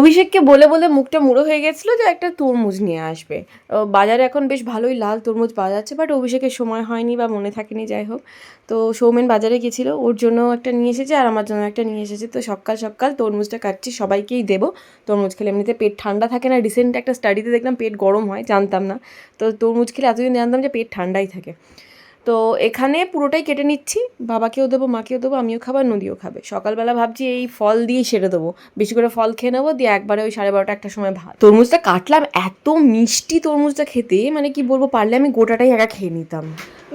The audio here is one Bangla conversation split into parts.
অভিষেককে বলে বলে মুখটা মুড়ো হয়ে গেছিলো যে একটা তরমুজ নিয়ে আসবে। বাজারে এখন বেশ ভালোই লাল তরমুজ পাওয়া যাচ্ছে, বাট অভিষেকের সময় হয়নি বা মনে থাকেনি, যাই হোক। তো সৌমেন বাজারে গেছিলো, ওর জন্য একটা নিয়ে এসেছে আর আমার জন্য একটা নিয়ে এসেছে। তো সকাল সকাল তরমুজটা কাটছি, সবাইকেই দেবো। তরমুজ খেলে এমনিতে পেট ঠান্ডা থাকে না, রিসেন্ট একটা স্টাডিতে দেখলাম পেট গরম হয়, জানতাম না। তো তরমুজ খেলে এতদিন জানতাম যে পেট ঠান্ডাই থাকে। তো এখানে পুরোটাই কেটে নিচ্ছি, বাবাকেও দেবো, মাকেও দেবো, আমিও খাবার, নদীও খাবে। সকালবেলা ভাবছি এই ফল দিয়েই সেরে দেবো, বেশি করে ফল খেয়ে নেবো, দিয়ে একবারে ওই 12:30 একটা সময় ভাত। তরমুজটা কাটলাম, এত মিষ্টি তরমুজটা খেতে, মানে কি বলবো, পারলে আমি গোটাটাই একা খেয়ে নিতাম।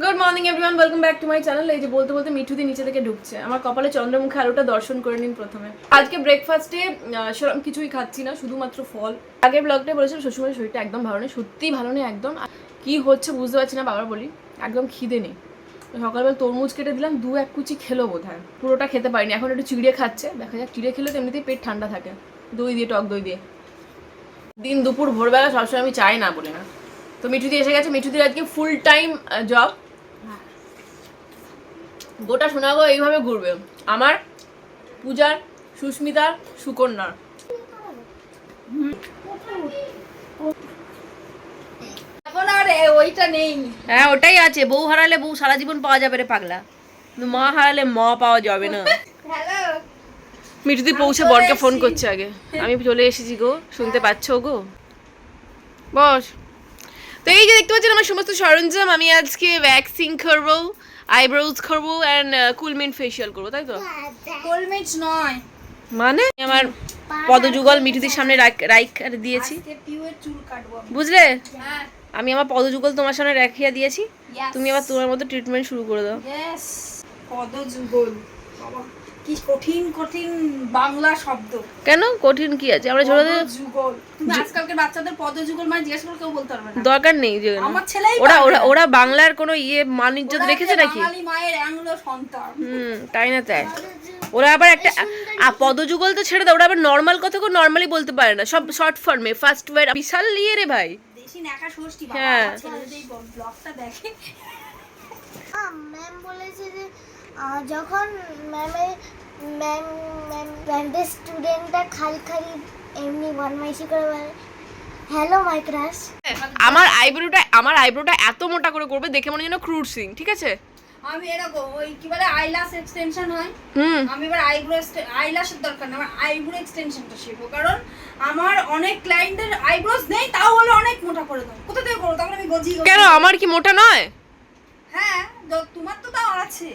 Good morning everyone, welcome back to my channel. এই যে বলতে বলতে মিঠুদি নিচে থেকে ঢুকছে, আমার কপালে চন্দ্রমুখী আলোটা দর্শন করে নিন প্রথমে। আজকে ব্রেকফাস্টে সেরকম কিছুই খাচ্ছি না, শুধুমাত্র ফল। আগের ব্লগটায় বলেছিলাম শ্বশুরবাড়ির শরীরটা একদম ভালো নেই, সত্যিই ভালো নেই একদম। কি হচ্ছে বুঝতে পারছি না, বাবার বলি একদম খিদে নেই। সকালবেলা তরমুজ কেটে দিলাম, 2-1 কুচি খেলো বোধ হয়, পুরোটা খেতে পারিনি। এখন একটু চিড়ে খাচ্ছে, দেখা যাক। চিড়ে খেলে তো এমনিতেই পেট ঠান্ডা থাকে, দই দিয়ে, টক দই দিয়ে। দিন দুপুর ভোরবেলা সবসময় আমি চাই না বলি না। তো মিঠুদি এসে গেছে, মিঠুদির আজকে ফুল টাইম জব। গোটা সোনাগো এইভাবে ঘুরবে, আমার, পূজার, সুস্মিতার, সুকন্যার। এখন আর ওইটা নেই। হ্যাঁ ওটাই আছে, বউ হারালে বউ সারা জীবন পাওয়া যাবে রে পাগলা, মা হারালে মা পাওয়া যাবে না। হ্যালো, মিঠুদি পৌঁছে বরকে ফোন করছে আগে, আমি চলে এসেছি গো, শুনতে পাচ্ছ গো, বস। তো এই যে দেখতে পাচ্ছেন আমার সমস্ত সরঞ্জাম, আমি আজকে ভ্যাক্সিং করবো, আইব্রোজ করবো অ্যান্ড কুলমিন্ট ফেশিয়াল করবো, তাই তো? কোলমিচ নয়, মানে আমার পদযুগল মিঠুদির সামনে রাইখ দিয়েছি, আজকে পিওর চুল কাটবো। বুঝলে? হ্যাঁ, আমি আমার পদযুগল তোমার সামনে রাখিয়া দিয়েছি, Yes. তুমি আবার তোমার মতো ট্রিটমেন্ট শুরু করে দাও। ইয়েস, পদযুগল। বাবা কি কঠিন কঠিন বাংলা শব্দ। কেন কঠিন কি আছে? আমরা ছোটদের পদযুগল, তুমি আজকালকার বাচ্চাদের পদযুগল মানে জিজ্ঞেস করে কেউ বলতে পারবে না। দরকার নেই যে, আমার ছেলেই ওরা পারবে ওরা না। ওরা বাংলার কোনো মানিজ্য রেখেছে নাকি? বাঙালি মায়ের অ্যাংলো সন্তান। তাই না তাই। ওরা আবার একটা পদযুগল তো ছেড়ে দাও, ওরা আবার নর্মাল কথাকে নর্মালি বলতে পারে না, সব শর্ট ফর্মে, ফার্স্ট ওয়ার্ড, বিশাল ইয়ে রে ভাই। দেশি নাকা ষষ্ঠী। বাবা হ্যাঁ। আমার ছেলে যদি এই ব্লগটা দেখে, ম্যাম বলেছে যে যখন ম্যামের স্টুডেন্টটা খালি খালি এমনি বদমাইশি করে বলে হ্যালো মাই ক্রাশ। আমার আইব্রোটা এত মোটা করে করবে দেখে মনে যেন ক্রুড সিং, ঠিক আছে? আমি এরকম ওই কি বলে আইল্যাশ এক্সটেনশন হয়, আমি এবার আইল্যাশের দরকার না, আমার আইব্রো এক্সটেনশনটা শিখবো। কারণ আমার অনেক ক্লায়েন্টের আইব্রোজ নেই, তাও বলে অনেক মোটা করে দাও। কোথা থেকে করো? তখন আমি গজি কেন, আমার কি মোটা নয়? হ্যাঁ, তোমার তো তাও আছে।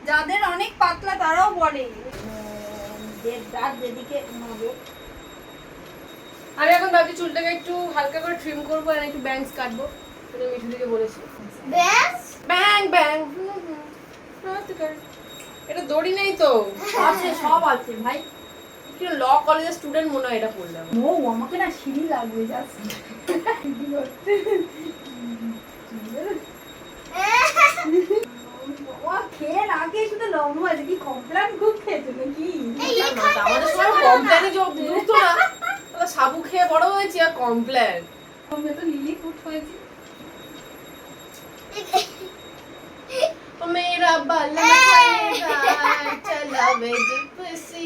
যাদের অনেক পাতলা তারাও বলে যেদিকে নজর। আমি এখন ভাবছি চুলটাকে একটু হালকা করে ট্রিম করবো আর একটু ব্যাংকস কাটবো, এটা মিঠুদিকে বলেছি। ব্যাস ব্যাং ব্যাং, এটা দড়ি নেই তো, আছে, সব আছে ভাই। কি ল কলেজের স্টুডেন্ট মনে হয় এটা পড়লাম। ও আমাকে না সিঁড়ি লাগবে জাস্ট। খেয়ে না খেয়ে শুধু লম্বা আছে, কি কমপ্লেন খুব খেয়েছে নাকি? আমাদের সময় কমপ্লেনে যুক্ত না, সাবু খেয়ে বড় হয়েছি আর কমপ্লেন। আমি তো লিলি ফুট হয়েছি। ও মেরা বালা খায়েগা চলাবে জিপসি।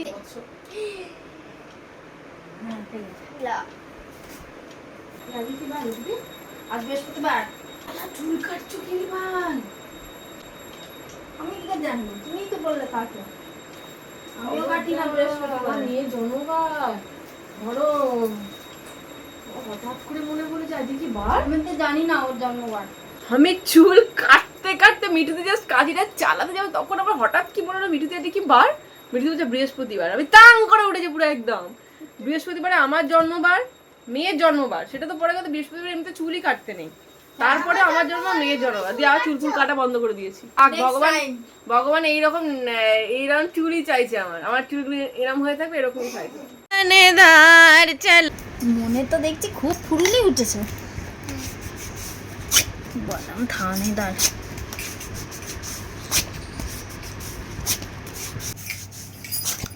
হ্যাঁ ঠিক আছে। লাগি কি বার উঠবি? আজ বৃহস্পতিবার। আলা চুল কাটছো কি ভাই? আমি কি জানি, তুমিই তো বললে কাটো। আমিও কাটি না বৃহস্পতিবার। নিয়ে জনবার গরম, হঠাৎ করে মনে পড়ে যায় দেখি বার। আমি তো জানি না ওর জন্মবার। আমি চুল কাটতে কাটতে মিঠুতে জাস্ট কাজিটা চালাতে যাবো, তখন আমার হঠাৎ কি মনে হলো মিঠুতে দেখি বার, মিঠুতে হচ্ছে বৃহস্পতিবার। আমি তাং করে উঠেছি পুরো একদম। বৃহস্পতিবারে আমার জন্মবার, মেয়ের জন্মবার, সেটা তো পরে কথা। বৃহস্পতিবার এমনিতে চুলই কাটতে নেই, তারপরে আমার জন্ম, মেয়ের জন্মবার, দিয়ে আর চুল কাটা বন্ধ করে দিয়েছি। ভগবান এইরকম চুলই চাইছে, আমার চুলগুলো এরকম হয়ে থাকবে, এরকমই চাইছে। মনে তো দেখছি খুব ফুরুলি উঠেছে। বললাম থানেদার।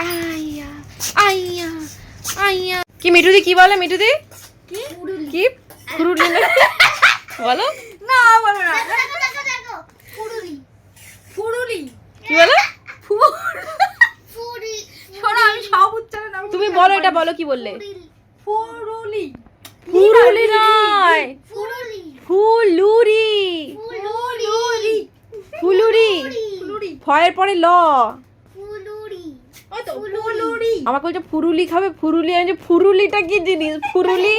আইয়া আইয়া আইয়া। কি মিঠুদি কি বলে? মিঠুদি কি ফুরুলি না বলো না, বলো না। দেখো ফুরুলি ফুরুলি কি বলো? ফুরি শোনো আমি সব উচ্চারণ তুমি বলো, এটা বলো কি বললে? ফুরুলি ফুরুলি নয়, ফুলুরি ফুলুরি। ফুলুরি ফুলুরি ফুলুরি ফয়ের পরে ল। ফুলুরি ওই তো ফুলুরি আমাকে বলছে ফুরুলি খাবে, ফুরুলি। আমি বলছি, ফুরুলিটা কি জিনিস? ফুরুলি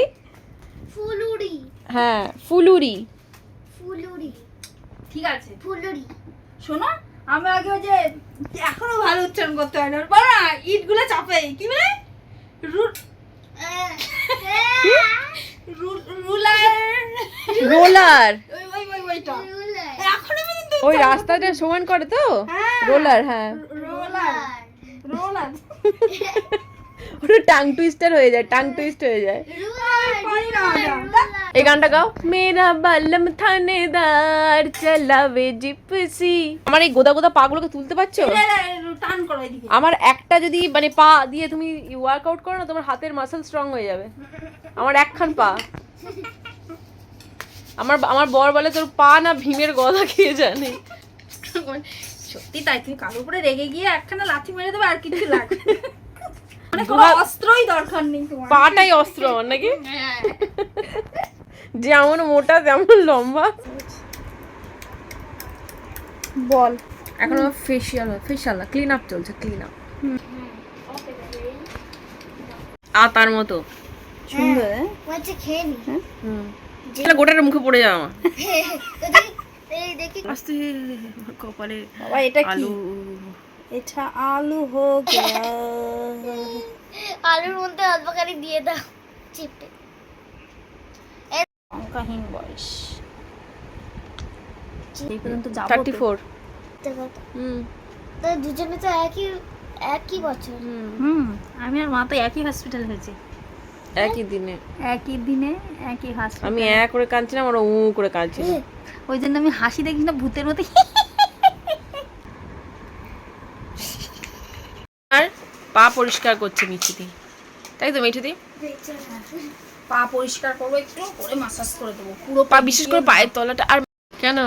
ফুলুরি হ্যাঁ, ফুলুরি। ফুলুরি ঠিক আছে ফুলুরি শোনো আমি আগে ওই যে এখনো ভালো উচ্চারণ করতে হয় না বলো না ইটগুলো চাপে কি বলে রুলার রোলার, ওইটা এখনো পর্যন্ত ওই রাস্তাটা সমান করে তো। হ্যাঁ। রোলার, হ্যাঁ। রোলার রোলার ওটা টাং টুইস্টার হয়ে যায়, টাং টুইস্ট হয়ে যায়। পারি না ওটা। এই গানটা গাও। মেরা বালম থানেদার চালাবে জিপসি। আমার এই গোদা গোদা পা গুলোকে তুলতে পারছো? টান করো এদিকে আমার একটা যদি মানে পা দিয়ে তুমি ওয়ার্কআউট করো না, তোমার হাতের মাসল স্ট্রং হয়ে যাবে। আমার একখান পা। আমার বর বলে তোর পা না ভীমের গলা খেয়ে জানে। সত্যি তাই তুমি কারোর উপরে রেগে গিয়ে একখানা লাথি মেরে দেবে আর কিছু লাগবে না। মানে কোনো দুহাত- অস্ত্রই দরকার নেই তোমার পাটাই অস্ত্র আমার নাকি? হ্যাঁ। যেমন মোটা তেমন লম্বা। বল। এখন আমার ফেশিয়াল না, ক্লিন আপ চলছে, ক্লিন আপ। আতার মতো। সুন্দর বলছে খেয়ে নি এটা গোটাটা মুখে পড়ে যাওয়া আমার। এই দেখি আস্তে কপালে বাবা এটা কি আলু। এটা আলু হো গয়া আলুর মধ্যে অল্প করে দিয়ে দাও চিপটে অঙ্কহীন বয়স এই পর্যন্ত যাবো 34। হুম তো দুজনে তো একই বছর আমি আর মা তো একই হসপিটাল হয়েছে একই দিনে। একই দিনে একই হসপিটাল আমি এক করে কাঁদছিলাম, ওরা উ করে কাঁদছিল। ওই জন্য আমি হাসি দেখি না ভূতের মতো আর পা পরিষ্কার করছে মিঠুদি, তাই তো মিঠুদি? পা পরিষ্কার করবো একটু করে মাসাজ করে দেবো পুরো পা বিশেষ করে পায়ের তলাটা। আর কেন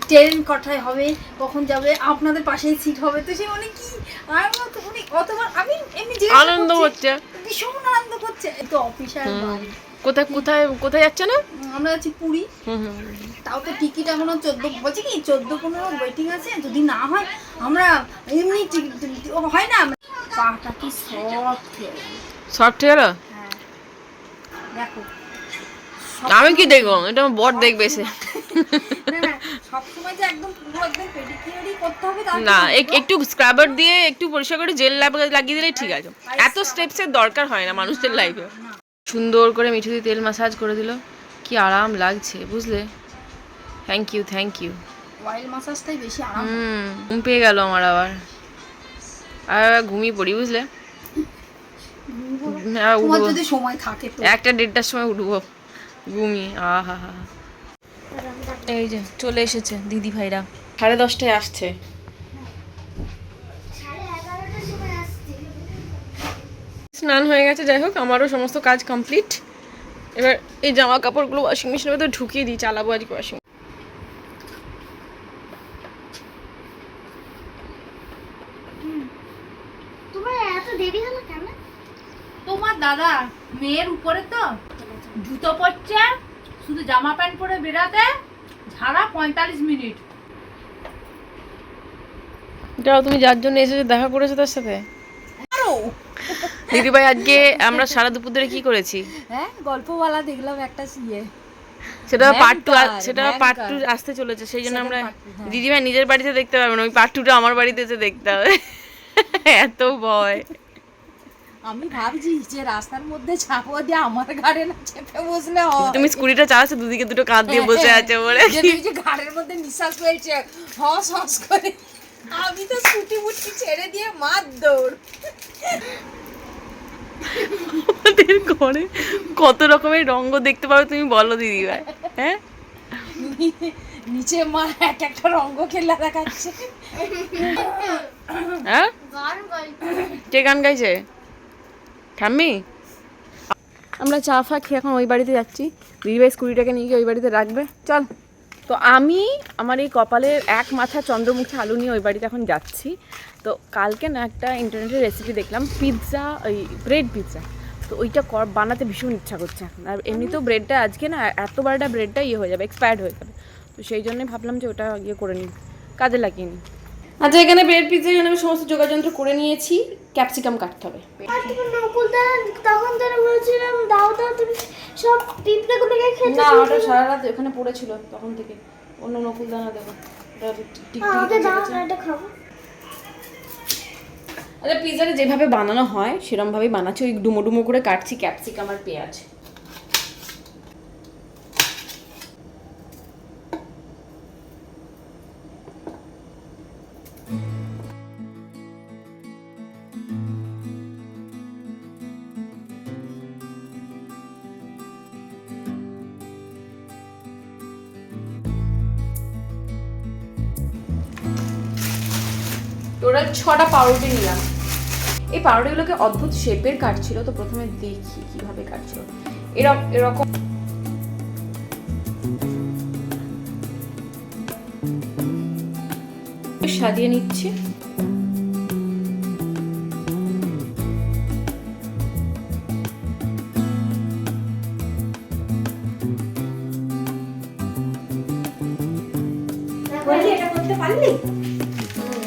ট্রেন কটায় হবে কখন যাবে আপনাদের পাশেই সিট হবে তো সে অনেক কি আর অনেক অতবার আমি এমনি জিজ্ঞাসা আনন্দ করছি, হচ্ছে। ভীষণ আনন্দ করছে এই তো অফিসার বাড়ি কোথায় কোথায় কোথায় যাচ্ছে না? আমরা যাচ্ছি পুরী তাও তো টিকিট এখনো 14 বলছে কি 14-15 ওয়েটিং আছে যদি না হয় আমরা এমনি টিকিট হয় না পাটা কি সফট সফট হয়ে গেল। হ্যাঁ দেখো আমি কি দেখবো? এটা আমার বর দেখবে সে। না না সবসময় যে একদম পুরো একদম পেডিকিউরই করতে হবে তা না, একটু স্ক্রাবার দিয়ে একটু পরিষ্কার করে জেল লাগিয়ে দিলেই ঠিক আছে। এত স্টেপসের দরকার হয় না মানুষের লাইফে। সুন্দর করে মিঠুদি তেল ম্যাসাজ করে দিল, কি আরাম লাগছে বুঝলে। Thank you, thank you. Oil মাসাজটাই বেশি আরাম ঘুম পেয়ে গেল আমার আবার। আর ঘুমিয়ে পড়ি বুঝলে। হ্যাঁ, তোমার উঠবো যদি সময় থাকে তো 1টা-1.5টার সময় উঠবো ঘুমিয়ে। আহা হা। এই যে চলে এসেছে দিদি ভাইরা, 10:30টায় আসছে। 11:30টার সময় আসছে স্নান হয়ে গেছে, যাই হোক আমারও সমস্ত কাজ কমপ্লিট। এবার এই জামা কাপড়গুলো ওয়াশিং মেশিনের ভেতর ঢুকিয়ে দিই, চালাবো আজকে ওয়াশিং। তোমার এত দেরি হলো কেন তোমার দাদা মেয়ের উপরে তো জুতো পরছে শুধু জামা প্যান্ট পরে বেরাতে ঝাড়া 45 মিনিট যাও, তুমি যার জন্য এসেছো দেখা করেছো তার সাথে। দিদি ভাই আজকে আমরা সারা দুপুর ধরে কি করেছি হ্যাঁ গল্পওয়ালা দেখলাম একটা সিয়ে সেটা পার্ট 2, ভয়ঙ্কর, সেটা পার্ট 2 ভয়ঙ্কর। আসতে চলেছে, সেই জন্য Second আমরা part, হ্যাঁ। দিদি ভাই নিজের বাড়িতে দেখতে পারবে না, ওই পার্ট 2টা আমার বাড়িতে এসে দেখতে হবে। এত ভয়। আমি ভাবছি যে রাস্তার মধ্যে চাপা দিয়ে আমার ঘাড়ে না চেপে বসলে হয় তুমি স্কুটিটা চালাচ্ছো, দুদিকে দুটো কাঁধ দিয়ে বসে আছে বলে। যে তুমি যে ঘাড়ের মধ্যে নিঃশ্বাস ফেলছে হস হস করে আমি তো স্কুটি মুটি ছেড়ে দিয়ে মার দৌড় আমাদের ঘরে কত রকমের রঙ্গ দেখতে পারো তুমি বলো দিদি ভাই। হ্যাঁ, নিচে মা এক একটা রঙ্গ খেলা দেখাচ্ছে হ্যাঁ, গান গল্প কে গান গাইছে? ঠাম্মি। আমরা চা ফা খেয়ে এখন ওই বাড়িতে যাচ্ছি, দিদিভাই স্কুটিটাকে নিয়ে গিয়ে ওই বাড়িতে রাখবে। চল। তো আমি আমার এই কপালের এক মাথা চন্দ্রমুখী আলু নিয়ে ওই বাড়িতে এখন যাচ্ছি। তো কালকে না একটা ইন্টারনেটে রেসিপি দেখলাম পিৎজা, ওই ব্রেড পিৎজা। তো ওইটা বানাতে ভীষণ ইচ্ছা করছে এখন। আর এমনিতেও ব্রেডটা আজকে না এত বারটা ব্রেডটা ইয়ে হয়ে যাবে, এক্সপায়ার্ড হয়ে যাবে। তো সেই জন্যই ভাবলাম যে ওটা ইয়ে করে নিই, কাজে লাগিয়ে নিই। আচ্ছা, এখানে ব্রেড পিৎজার জন্য আমি সমস্ত যোগাযন্ত্র করে নিয়েছি। ক্যাপসিকাম কাটতে হবে। আর তুমি নকুলদা তখন ধরে বলছিলাম দাও দাও, তুমি সব পিঁপড়েগুলোকে খেতে না, ওটা সারা রাত ওখানে পড়েছিল তখন থেকে। অন্য নকুল দানা দেবো, আমাকে দাও না, এটা খাবো। আচ্ছা, পিৎজাটা যেভাবে বানানো হয় সেরকমভাবেই বানাচ্ছি। ওই ডুমো ডুমো করে কাটছি ক্যাপসিকাম আর পেঁয়াজ। টোটাল 6টা পাউরুটি নিলাম। এই পাউরুটিগুলোকে অদ্ভুত শেপের কাটছিল, তো প্রথমে দেখি কিভাবে কাটছিল। এরকম সাজিয়ে নিচ্ছি। এটা করতে পারলি?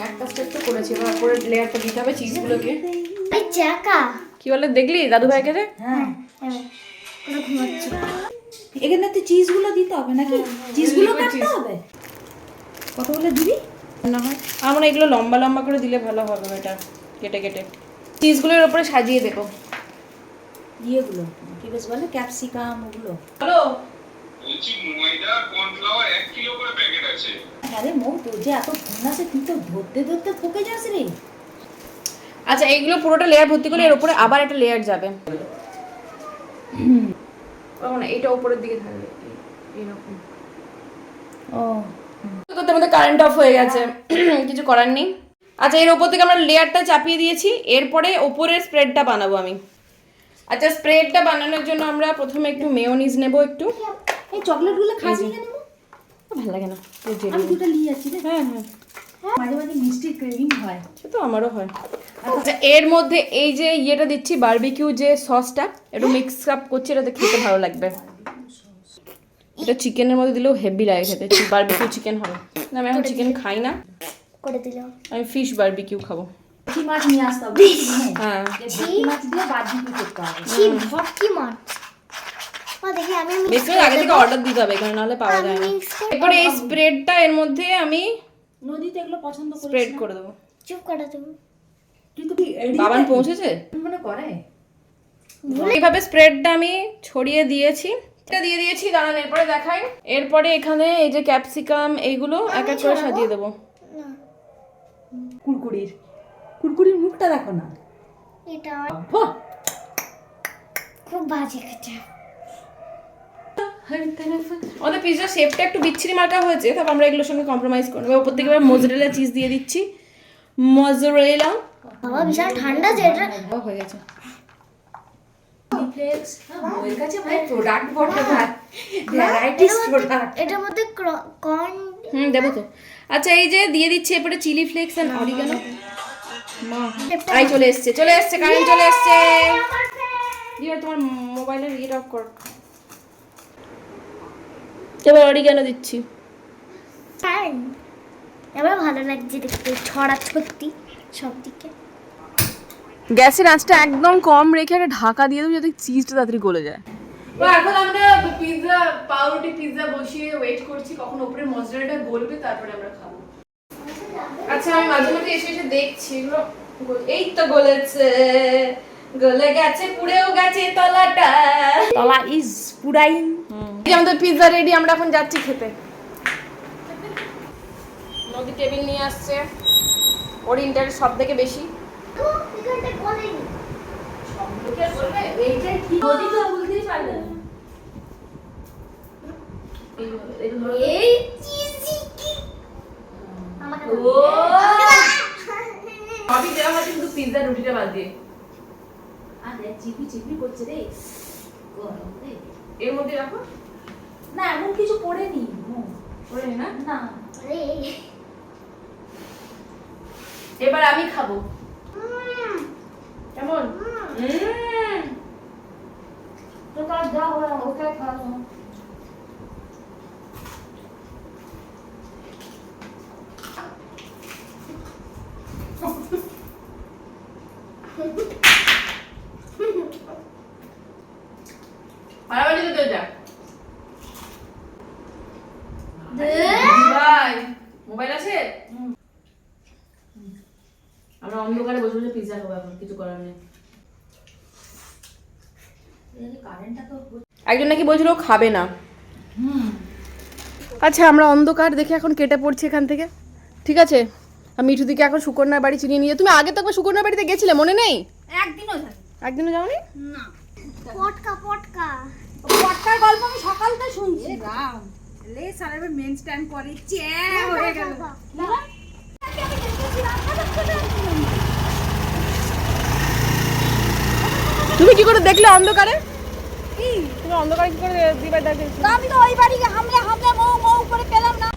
একটা স্টেপ তো করেছি, এবার পরে লেয়ারটা দিতে হবে চিজগুলোকে। এই চাকা কি বলে দেখলি দাদু ভাইকে রে? হ্যাঁ, পুরো ঘুমাচ্ছে। এখানে তো চিজগুলো দিতে হবে নাকি? চিজগুলো কাটতে হবে। কতগুলো দিবি? না হয় আমার এগুলো লম্বা লম্বা করে দিলে ভালো হবে, এটা কেটে কেটে চিজগুলোর উপরে সাজিয়ে দেবো। ইয়েগুলো কি বেশ বলে, ক্যাপসিকাম ওগুলো। হ্যালো, বলছি ময়দা কর্নফ্লাওয়ার 1 কিলো করে প্যাকেট আছে। আরে মৌ, তোর যে এত ফোন আছে, তুই তো ধরতে ধরতে ঠকে যাস রে। আচ্ছা এইগুলো পুরোটা লেয়ার ভর্তি করলে এর উপরে আবার একটা লেয়ার যাবে। না, এটা উপরের দিকে থাকবে এরকম। ও করতে আমাদের কারেন্ট অফ হয়ে গেছে, কিছু করার নেই। আচ্ছা, এর উপর থেকে আমরা লেয়ারটা চাপিয়ে দিয়েছি। এরপরে ওপরের স্প্রেডটা বানাবো আমি। আচ্ছা, স্প্রেডটা বানানোর জন্য আমরা প্রথমে একটু মেয়োনিজ নেব একটু। এই চকলেটগুলো খাস না কেন? ভালো লাগে না, আমি দুটো নিয়ে যাচ্ছি রে। হ্যাঁ হ্যাঁ, মাঝে মাঝে মিষ্টির ক্রেভিং হয়। সে তো আমারও হয়। আচ্ছা, এর মধ্যে এই যে ইয়েটা দিচ্ছি, বারবিকিউ যে সসটা, একটু মিক্স আপ করছি, এটাতে খেতে ভালো লাগবে। এটা চিকেনের মধ্যে দিলেও হেভি লাগে খেতে, বারবিকিউ চিকেন হবে না। আমি এখন চিকেন খাই না, করে দিলাম। আমি ফিশ বারবিকিউ খাবো। ভেটকি মাছ নিয়ে আসতে হবে। হ্যাঁ, ভেটকি মাছ দিয়ে বারবিকিউ করতে হবে। ছি, ভটকি মাছ। মা দেখি আমি বেসিক্যালি আগে থেকে অর্ডার দিতে হবে, এখানে নাহলে পাওয়া যায় না। এরপরে এই স্প্রেডটা এর মধ্যে আমি নদীতে এগুলো পছন্দ করিস স্প্রেড না? করে দেবো। চুপ করে দেবো। তুই তো কি এড়িয়ে বাবান যাবি? পৌঁছেছে? মনে করে এইভাবে স্প্রেডটা আমি ছড়িয়ে দিয়েছি, এটা দিয়ে দিয়েছি। দাঁড়ান, এরপরে দেখাই। এরপরে এখানে এই যে ক্যাপসিকাম এইগুলো এক এক করে সাজিয়ে দেবো। না, কুরকুরির মুখটা দেখো না। এটা বাহ! খুব বাজে খেতে। আমাদের পিৎজা শেপটা একটু বিচ্ছিরি মার্কা হয়েছে, তারপর আমরা এগুলোর সঙ্গে কম্প্রোমাইজ করবো। ওপর থেকে এবার মোজারেলা চিজ দিয়ে দিচ্ছি। মোজারেলা বাবা বিশাল ঠান্ডা যে এটা। হয়ে গেছে। ফ্লেক্স ওর কাছে ভাই প্রোডাক্ট বটে ভাই, ভ্যারাইটিস প্রোডাক্ট। এটার মধ্যে কর্ন দেবো তো। আচ্ছা, এই যে দিয়ে দিচ্ছি এরপরে চিলি ফ্লেক্স এন্ড অরিগানো। মা আই চলে এসছে, কারেন্ট চলে এসছে। দিয়ে তোমার মোবাইলের ইয়েটা অফ কর। এবার অরিগানো দিচ্ছি। এবার ভালো লাগছে দেখতে, ছড়াছড়ি সব দিকে। গ্যাসের আঁচটা একদম কম রেখে একটা ঢাকা দিয়ে দেবো যাতে চিজটা তাড়াতাড়ি গলে যায়। তো এখন আমরা পিৎজা, পাউরুটি পিৎজা বসিয়ে ওয়েট করছি কখন উপরে মজরেলাটা গলবে, তারপরে আমরা খাবো। আচ্ছা, আমি মাঝে মাঝে এসে এসে দেখছি এগুলো। এই তো গলেছে, গলে গেছে, পুড়েও গেছে তলাটা। তলা ইজ পুরাইন। এই যে আমাদের পিৎজা রেডি, আমরা এখন যাচ্ছি খেতে। নদী টেবিল নিয়ে আসছে, ওর ইন্টারেস্ট সব থেকে বেশি। এখানটা গলেনি। এইটা কি নদী তো বলতেই পারবে না। এই চিজি কি আমাকে ও সবই দেওয়া হয় কিন্তু পিৎজা রুটিটা বাদ দিয়ে। আরে চিপি চিপি করছে রে, গরম রে। এর মধ্যে রাখো না এমন কিছু পড়েনি করে না। না আরে এবার আমি খাবো কেমন তোরা যা ওকে খাওয়া পারাবাড়ি তো যা ভাই মোবাইল আছে আমরা অন্ধকারে বসে বসে পিজ্জা খাবো এখন কিছু করার নেই কারেন্টটা তো একজন নাকি বলছিল ও খাবে না আচ্ছা আমরা অন্ধকার দেখে এখন কেটে পড়ছি এখান থেকে ঠিক আছে আর মিঠু দিকে এখন সুকন্যার বাড়ি চিনিয়ে নিয়ে তুমি আগে তো একবার সুকন্যার বাড়িতে গেছিলে মনে নেই একদিনও যাই একদিনও যাওনি না পটকা পটকা পটকার গল্প আমি সকালটা শুনছি রাম লে সারা মেন স্ট্যান্ড করে চ্যা হয়ে গেল তুমি কি করে দেখলে অন্ধকারে তুমি অন্ধকারে কি করে দিবার দেখলে আমি তো ওই বাড়ি হামলে হামলে মৌ মৌ করে পেলাম না